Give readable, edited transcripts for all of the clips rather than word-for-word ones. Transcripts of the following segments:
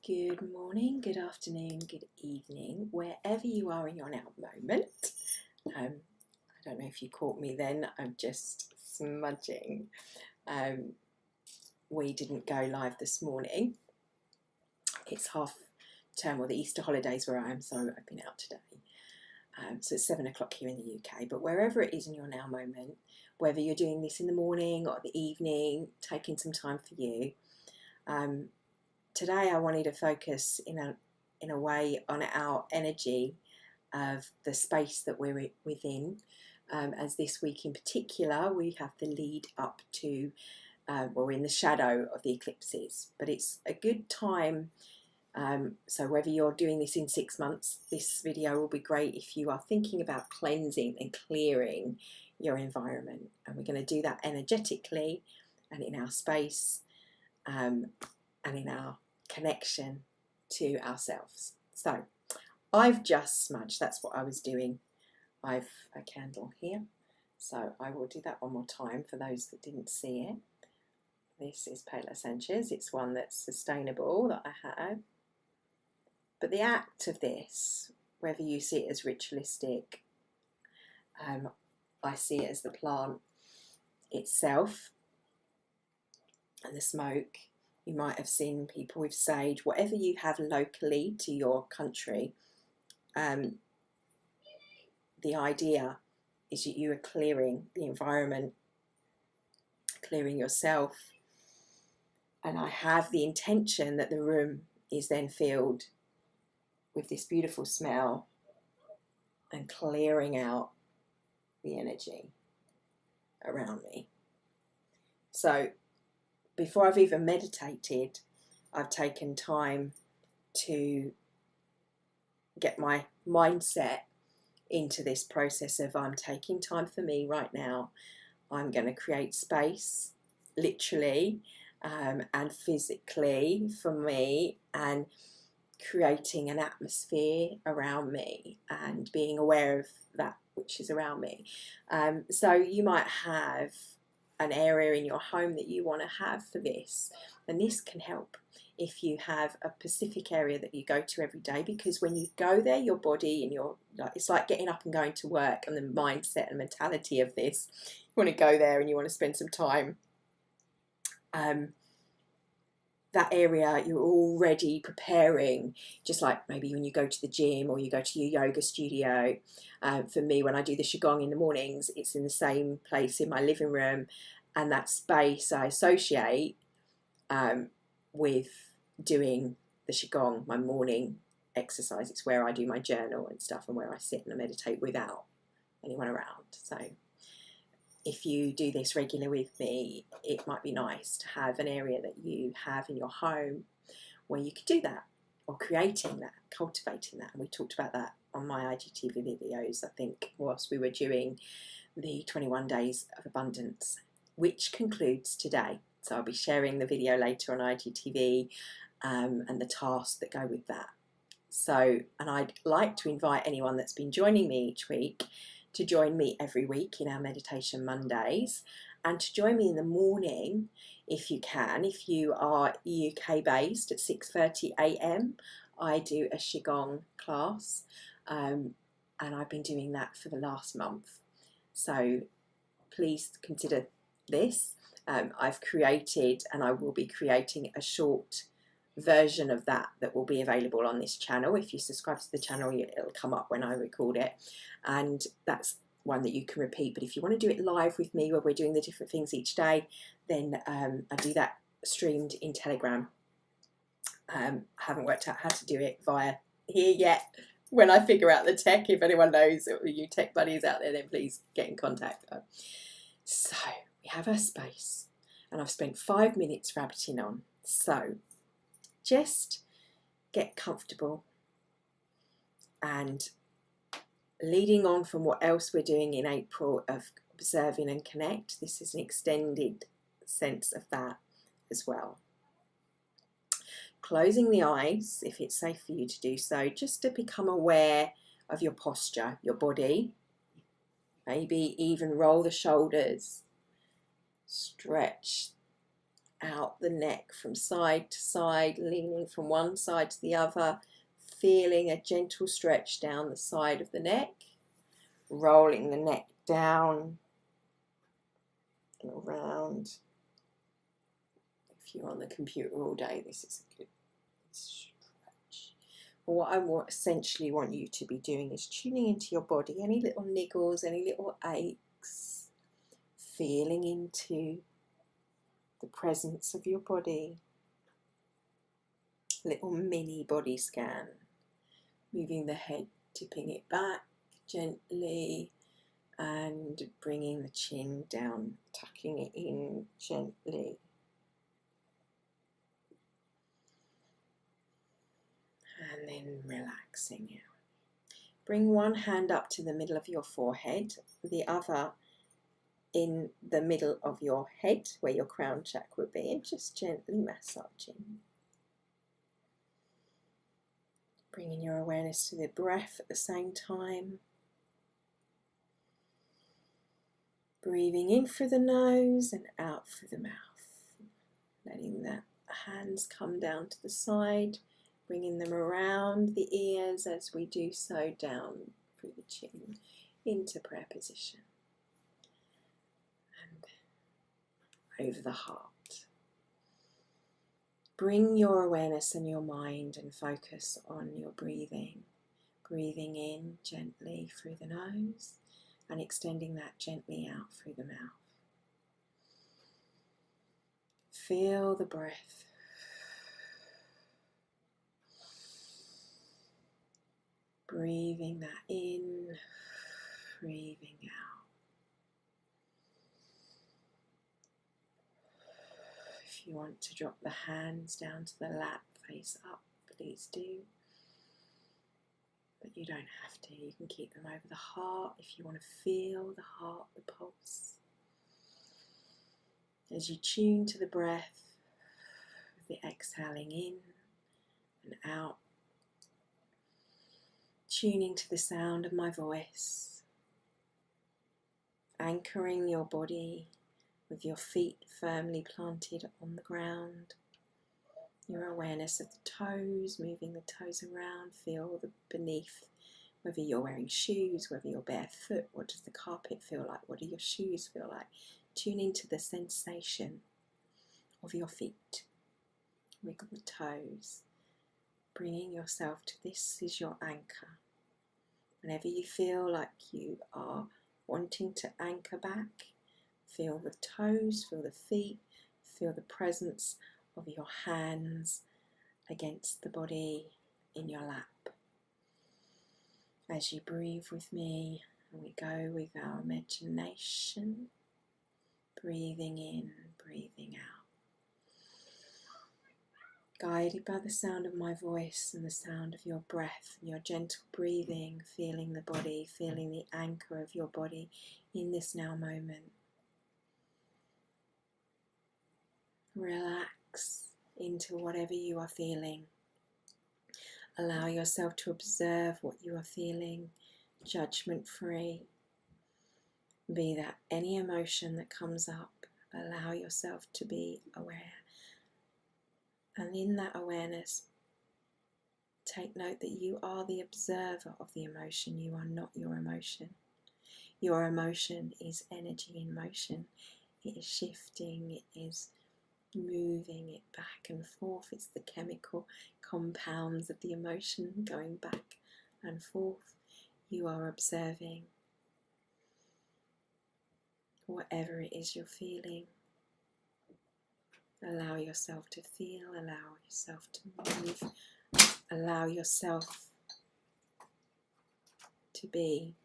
Good morning, good afternoon, good evening, wherever you are in your now moment. I don't know if you caught me then, I'm just smudging. We didn't go live this morning. It's half term, or the Easter holidays where I am, so I've been out today. So it's 7 o'clock here in the UK, but wherever it is in your now moment, whether you're doing this in the morning or the evening, taking some time for you, today I wanted to focus in a way on our energy of the space that we're within, as this week in particular we have the lead up to, we're in the shadow of the eclipses, but it's a good time. So whether you're doing this in 6 months, this video will be great if you are thinking about cleansing and clearing your environment, and we're going to do that energetically and in our space, and in our connection to ourselves. So I've just smudged, that's what I was doing. I've a candle here, so I will do that one more time for those that didn't see it. This is Palo Sanchez. It's one that's sustainable that I have. But the act of this, whether you see it as ritualistic, I see it as the plant itself and the smoke. You might have seen people with sage, whatever you have locally to your country. The idea is that you are clearing the environment, clearing yourself. And I have the intention that the room is then filled with this beautiful smell and clearing out the energy around me. So before I've even meditated, I've taken time to get my mindset into this process of I'm taking time for me right now. I'm going to create space, literally and physically, for me, and creating an atmosphere around me and being aware of that which is around me. So you might have an area in your home that you want to have for this, and this can help if you have a specific area that you go to every day, because when you go there, your body and it's like getting up and going to work, and the mindset and mentality of this, you want to go there and you want to spend some time. That area you're already preparing, just like maybe when you go to the gym or you go to your yoga studio. For me, when I do the Qigong in the mornings, it's in the same place in my living room, and that space I associate with doing the Qigong, my morning exercise. It's where I do my journal and stuff, and where I sit and I meditate without anyone around. So if you do this regularly with me, it might be nice to have an area that you have in your home where you could do that, or creating that, cultivating that. And we talked about that on my IGTV videos, I think, whilst we were doing the 21 days of abundance, which concludes today. So I'll be sharing the video later on IGTV and the tasks that go with that. So, and I'd like to invite anyone that's been joining me each week to join me every week in our Meditation Mondays, and to join me in the morning if you can. If you are UK based, at 6:30 a.m. I do a Qigong class, and I've been doing that for the last month. So please consider this. I've created, and I will be creating, a short version of that will be available on this channel. If you subscribe to the channel, it'll come up when I record it, and that's one that you can repeat. But if you want to do it live with me, where we're doing the different things each day, then I do that streamed in Telegram. I haven't worked out how to do it via here yet. When I figure out the tech, if anyone knows, you tech buddies out there, then please get in contact. So we have our space, and I've spent 5 minutes rabbiting on. So just get comfortable, and leading on from what else we're doing in April of observing and connect, this is an extended sense of that as well. Closing the eyes, if it's safe for you to do so, just to become aware of your posture, your body. Maybe even roll the shoulders, stretch out the neck from side to side, leaning from one side to the other, feeling a gentle stretch down the side of the neck, rolling the neck down and around. If you're on the computer all day, this is a good stretch. What I essentially want you to be doing is tuning into your body, any little niggles, any little aches, feeling into the presence of your body. Little mini body scan, moving the head, tipping it back gently and bringing the chin down, tucking it in gently. And then relaxing out. Bring one hand up to the middle of your forehead, the other in the middle of your head where your crown chakra would be, and just gently massaging. Bringing your awareness to the breath at the same time. Breathing in through the nose and out through the mouth. Letting the hands come down to the side, bringing them around the ears as we do so, down through the chin into prayer position. And over the heart. Bring your awareness and your mind and focus on your breathing. Breathing in gently through the nose and extending that gently out through the mouth. Feel the breath. Breathing that in, breathing out. If you want to drop the hands down to the lap, face up, please do. But you don't have to. You can keep them over the heart if you want to feel the heart, the pulse. As you tune to the breath, the exhaling in and out, tuning to the sound of my voice, anchoring your body with your feet firmly planted on the ground. Your awareness of the toes, moving the toes around, feel the beneath, whether you're wearing shoes, whether you're barefoot, what does the carpet feel like, what do your shoes feel like? Tune into the sensation of your feet. Wiggle the toes, bringing yourself to this is your anchor. Whenever you feel like you are wanting to anchor back, feel the toes, feel the feet, feel the presence of your hands against the body in your lap. As you breathe with me, and we go with our imagination, breathing in, breathing out. Guided by the sound of my voice and the sound of your breath and your gentle breathing, feeling the body, feeling the anchor of your body in this now moment. Relax into whatever you are feeling. Allow yourself to observe what you are feeling, judgment free. Be that any emotion that comes up, allow yourself to be aware. And in that awareness, take note that you are the observer of the emotion. You are not your emotion. Your emotion is energy in motion. It is shifting, it is moving it back and forth. It's the chemical compounds of the emotion going back and forth. You are observing whatever it is you're feeling. Allow yourself to feel, allow yourself to move, allow yourself to be.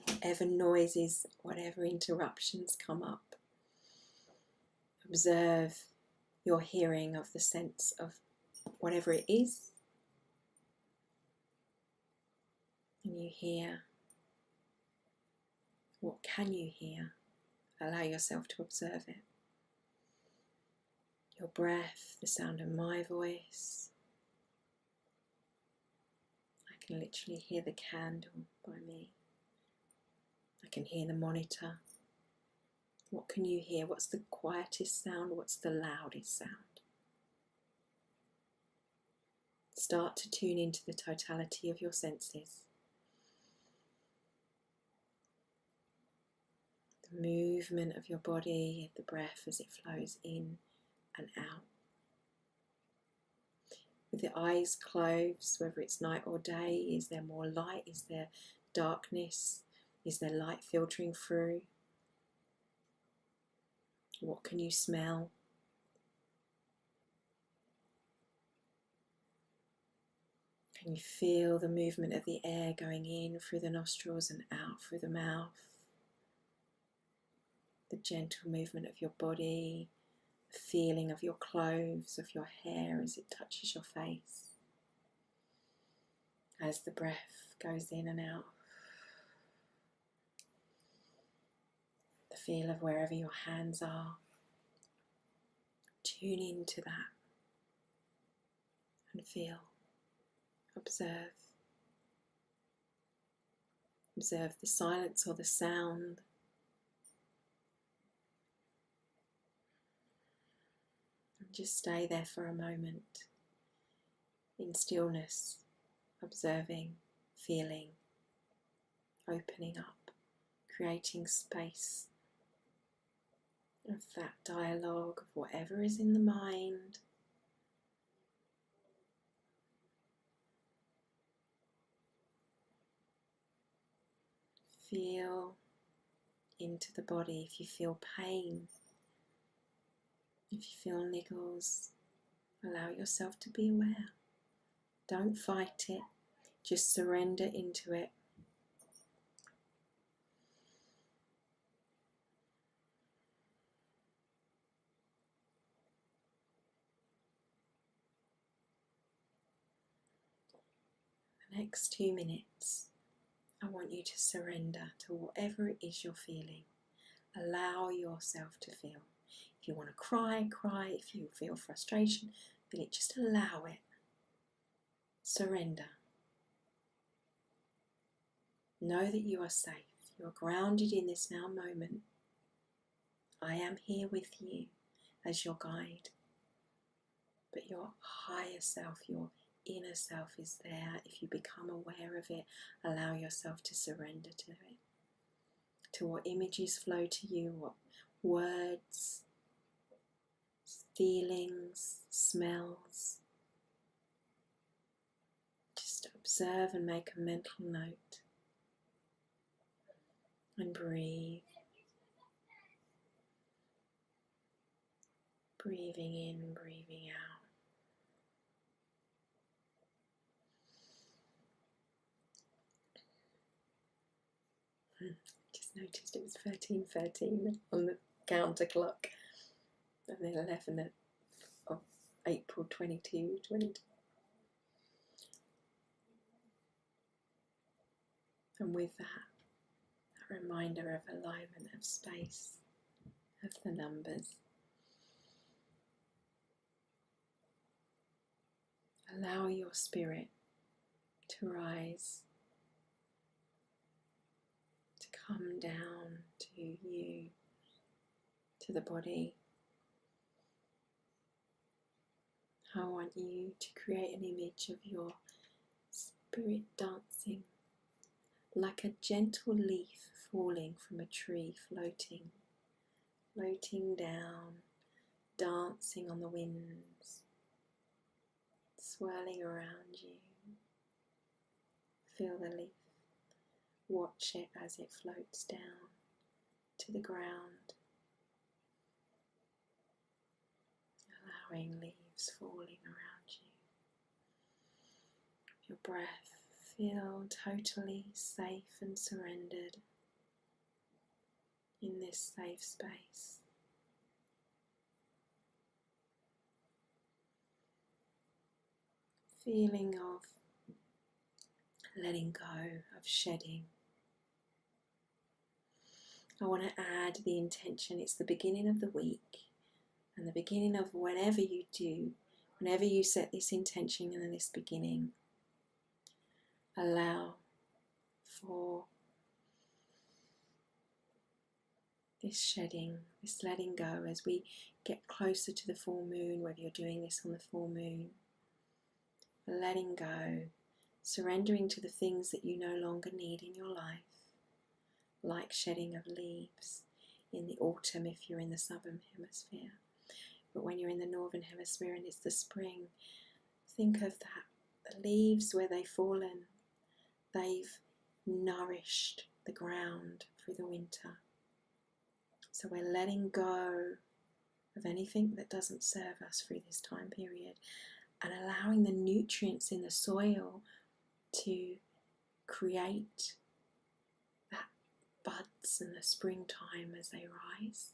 Whatever noises, whatever interruptions come up, observe your hearing of the sense of whatever it is. And you hear. What can you hear? Allow yourself to observe it. Your breath, the sound of my voice. I can literally hear the candle by me. I can hear the monitor. What can you hear? What's the quietest sound? What's the loudest sound? Start to tune into the totality of your senses. The movement of your body, the breath as it flows in and out. With the eyes closed, whether it's night or day, is there more light? Is there darkness? Is there light filtering through? What can you smell? Can you feel the movement of the air going in through the nostrils and out through the mouth? The gentle movement of your body, the feeling of your clothes, of your hair as it touches your face. As the breath goes in and out. The feel of wherever your hands are. Tune into that and feel. Observe. Observe the silence or the sound. And just stay there for a moment in stillness, observing, feeling, opening up, creating space of that dialogue of whatever is in the mind. Feel into the body. If you feel pain, if you feel niggles, allow yourself to be aware. Don't fight it, just surrender into it. The next 2 minutes, I want you to surrender to whatever it is you're feeling. Allow yourself to feel. If you want to cry, cry. If you feel frustration, feel it. Just allow it. Surrender. Know that you are safe. You are grounded in this now moment. I am here with you as your guide. But your higher self, your inner self is there. If you become aware of it, allow yourself to surrender to it. To what images flow to you, what words, feelings, smells. Just observe and make a mental note. And breathe. Breathing in, breathing out. Just noticed it was 13:13 on the counter clock. And then 11 of April 22. And with that, a reminder of alignment of space, of the numbers. Allow your spirit to rise, to come down to you, to the body. I want you to create an image of your spirit dancing like a gentle leaf falling from a tree, floating down, dancing on the winds, swirling around you. Feel the leaf, watch it as it floats down to the ground, allowing leaves falling around you. Your breath, feel totally safe and surrendered in this safe space. Feeling of letting go, of shedding. I want to add the intention. It's the beginning of the week and the beginning of whatever you do, whenever you set this intention and this beginning, allow for this shedding, this letting go as we get closer to the full moon, whether you're doing this on the full moon. Letting go, surrendering to the things that you no longer need in your life, like shedding of leaves in the autumn if you're in the southern hemisphere. But when you're in the northern hemisphere and it's the spring, think of that. The leaves, where they've fallen, they've nourished the ground through the winter. So we're letting go of anything that doesn't serve us through this time period and allowing the nutrients in the soil to create that buds in the springtime as they rise.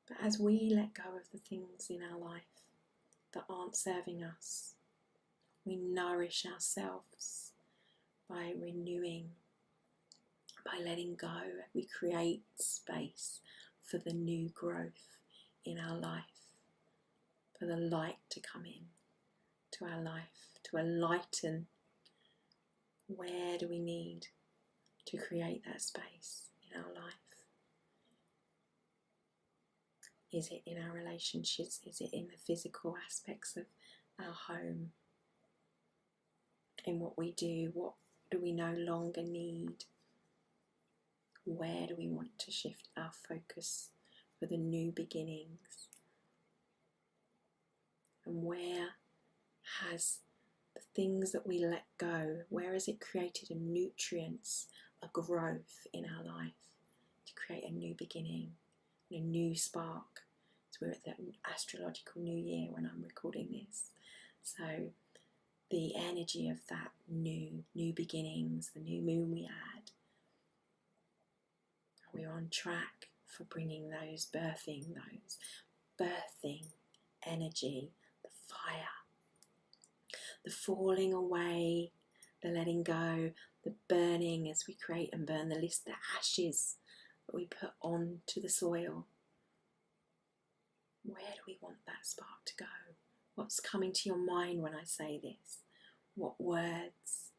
But as we let go of the things in our life that aren't serving us, we nourish ourselves by renewing, by letting go. We create space for the new growth in our life, for the light to come in to our life, to enlighten. Where do we need to create that space in our life? Is it in our relationships? Is it in the physical aspects of our home? In what we do? What do we no longer need? Where do we want to shift our focus for the new beginnings? And where has the things that we let go, where has it created a nutrients, a growth in our life to create a new beginning, a new spark? So we're at the astrological new year when I'm recording this. So the energy of that new beginnings, the new moon we had, we're on track for bringing those birthing energy, the fire, the falling away, the letting go, the burning as we create and burn the ashes that we put onto the soil. Where do we want that spark to go? What's coming to your mind when I say this? What words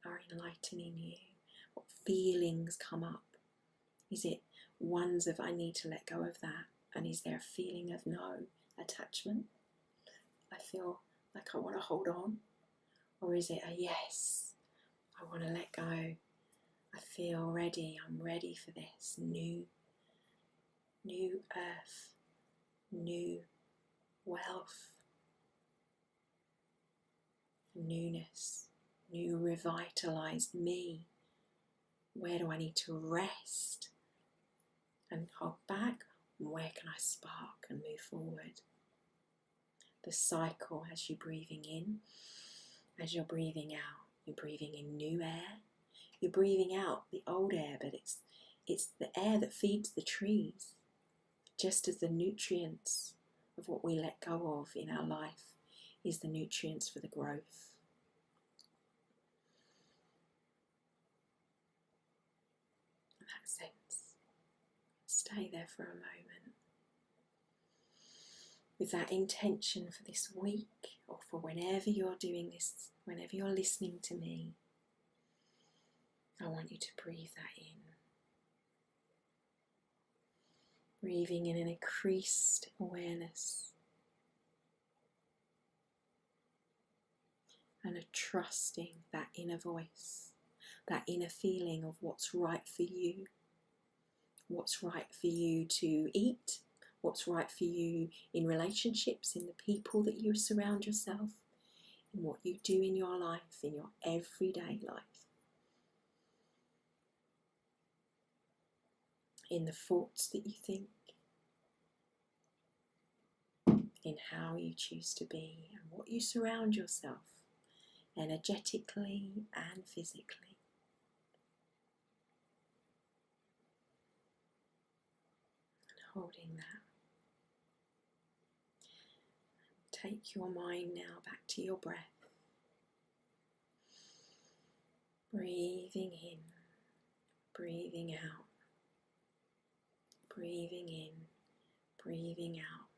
are enlightening you? What feelings come up? Is it ones of I need to let go of that? And is there a feeling of no attachment? I feel like I want to hold on. Or is it a yes, I want to let go. I feel ready, I'm ready for this new earth, new wealth, newness, new revitalized me. Where do I need to rest and hold back? Where can I spark and move forward? The cycle as you're breathing in, as you're breathing out. You're breathing in new air. You're breathing out the old air, but it's the air that feeds the trees. Just as the nutrients of what we let go of in our life is the nutrients for the growth. In that sense, stay there for a moment with that intention for this week, or for whenever you're doing this, whenever you're listening to me. I want you to breathe that in. Breathing in an increased awareness and a trusting that inner voice, that inner feeling of what's right for you, what's right for you to eat, what's right for you in relationships, in the people that you surround yourself, in what you do in your life, in your everyday life, in the thoughts that you think, in how you choose to be and what you surround yourself energetically and physically. And holding that. Take your mind now back to your breath. Breathing in, breathing out, breathing in, breathing out.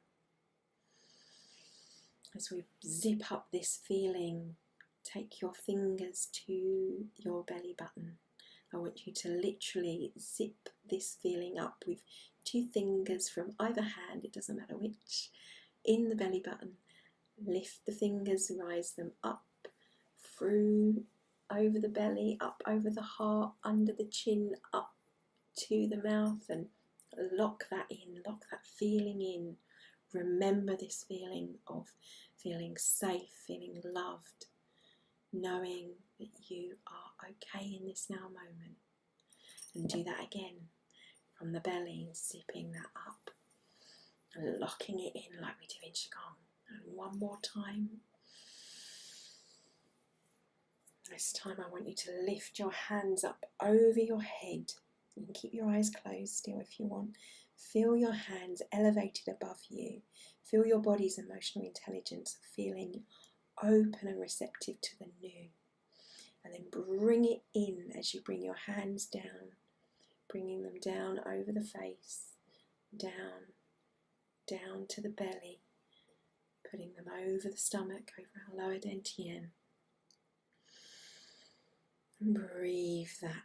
As we zip up this feeling, take your fingers to your belly button I want you to literally zip this feeling up with 2 fingers from either hand, it doesn't matter which, in the belly button. Lift the fingers, rise them up, through, over the belly, up over the heart, under the chin, up to the mouth, and lock that in, lock that feeling in. Remember this feeling of feeling safe, feeling loved, knowing that you are okay in this now moment. And do that again from the belly, zipping that up and locking it in like we do in Qigong. And one more time. This time I want you to lift your hands up over your head. You can keep your eyes closed still if you want. Feel your hands elevated above you. Feel your body's emotional intelligence feeling open and receptive to the new. And then bring it in as you bring your hands down, bringing them down over the face, down, down to the belly, putting them over the stomach, over our lower dantian. And breathe that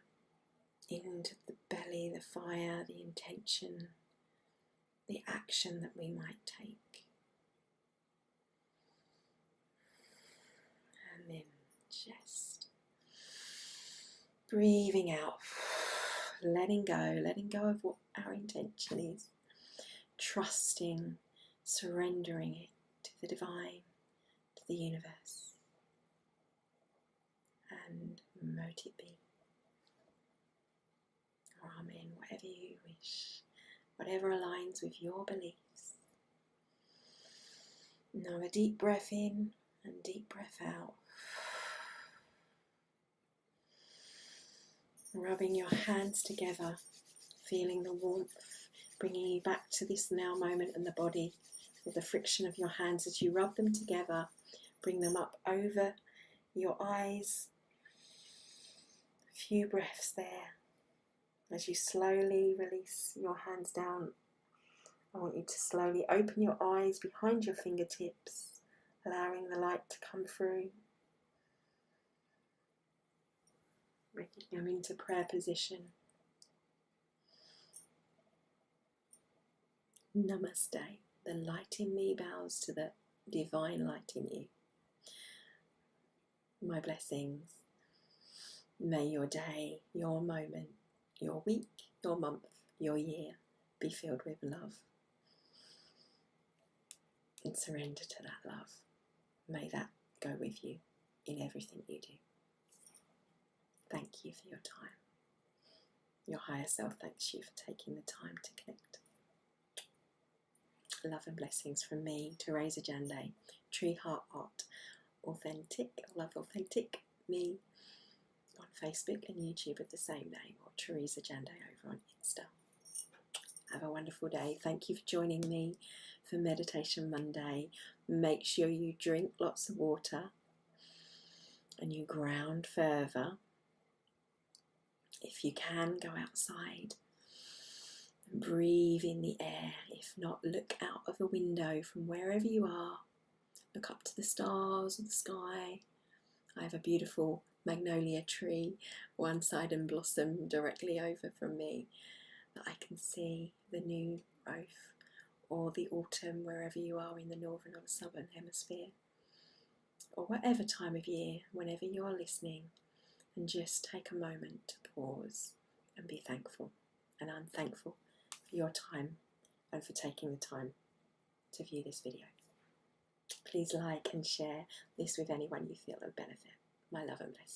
into the belly, the fire, the intention, the action that we might take. And then just breathing out, letting go of what our intention is, trusting, surrendering it to the divine, to the universe, and mote it be. Amen, whatever you wish, whatever aligns with your beliefs. Now a deep breath in and deep breath out. Rubbing your hands together, feeling the warmth, bringing you back to this now moment and the body with the friction of your hands as you rub them together. Bring them up over your eyes. A few breaths there. As you slowly release your hands down, I want you to slowly open your eyes behind your fingertips, allowing the light to come through. Bringing them into prayer position. Namaste. The light in me bows to the divine light in you. My blessings. May your day, your moment, your week, your month, your year be filled with love. And surrender to that love. May that go with you in everything you do. Thank you for your time. Your higher self thanks you for taking the time to connect. Love and blessings from me, Theresa Jande, Tree Heart Art, Authentic, Love Authentic, me on Facebook and YouTube with the same name, or Theresa Jande over on Insta. Have a wonderful day. Thank you for joining me for Meditation Monday. Make sure you drink lots of water and you ground further. If you can, go outside and breathe in the air. If not, look out of the window from wherever you are. Look up to the stars or the sky. I have a beautiful magnolia tree, one side in blossom directly over from me, that I can see the new growth, or the autumn wherever you are in the northern or the southern hemisphere, or whatever time of year, whenever you are listening, and just take a moment to pause and be thankful. And I'm thankful for your time and for taking the time to view this video. Please like and share this with anyone you feel will benefit. My love and blessings.